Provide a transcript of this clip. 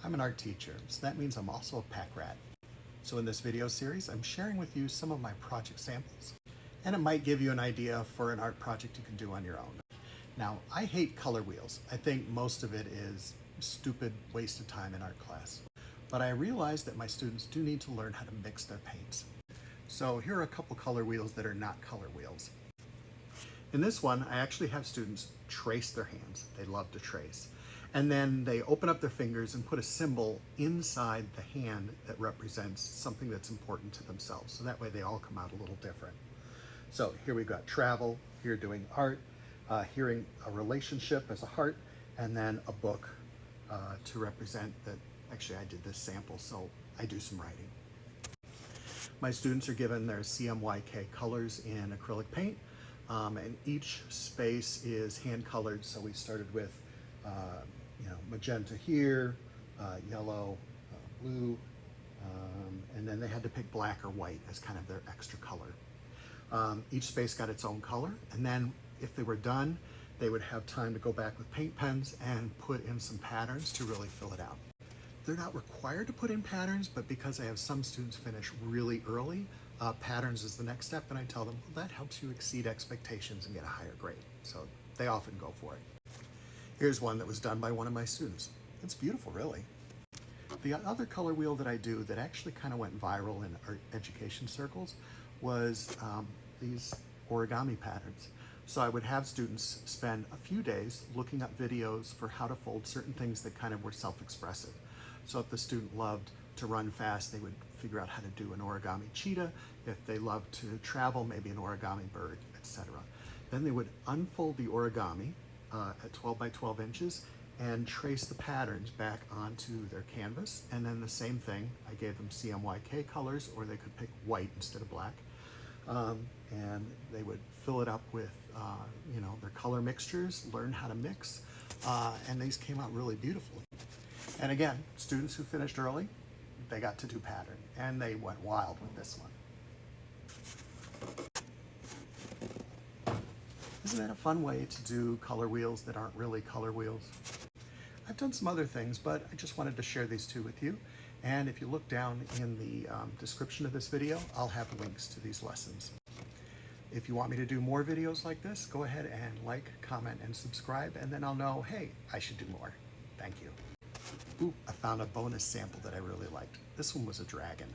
I'm an art teacher, so that means I'm also a pack rat. So in this video series, I'm sharing with you some of my project samples, and it might give you an idea for an art project you can do on your own. Now, I hate color wheels. I think most of it is stupid waste of time in art class. But I realize that my students do need to learn how to mix their paints. So here are a couple color wheels that are not color wheels. In this one, I actually have students trace their hands. They love to trace. And then they open up their fingers and put a symbol inside the hand that represents something that's important to themselves. So that way they all come out a little different. So here we've got travel, here doing art, hearing a relationship as a heart, and then a book to represent that. Actually, I did this sample, so I do some writing. My students are given their CMYK colors in acrylic paint, and each space is hand colored. So we started with magenta here, yellow, blue, and then they had to pick black or white as kind of their extra color. Each space got its own color, and then if they were done, they would have time to go back with paint pens and put in some patterns to really fill it out. They're not required to put in patterns, but because I have some students finish really early, patterns is the next step, and I tell them, well, that helps you exceed expectations and get a higher grade. So they often go for it. Here's one that was done by one of my students. It's beautiful, really. The other color wheel that I do that actually kind of went viral in art education circles was these origami patterns. So I would have students spend a few days looking up videos for how to fold certain things that kind of were self-expressive. So if the student loved to run fast, they would figure out how to do an origami cheetah. If they loved to travel, maybe an origami bird, etc. Then they would unfold the origami at 12 by 12 inches and trace the patterns back onto their canvas. And then the same thing, I gave them CMYK colors, or they could pick white instead of black. And they would fill it up with their color mixtures, learn how to mix, and these came out really beautifully. And again, students who finished early, they got to do pattern, and they went wild with this one. Isn't that a fun way to do color wheels that aren't really color wheels? I've done some other things, but I just wanted to share these two with you. And if you look down in the description of this video, I'll have links to these lessons. If you want me to do more videos like this, go ahead and like, comment, and subscribe, and then I'll know, hey, I should do more. Thank you. Ooh, I found a bonus sample that I really liked. This one was a dragon.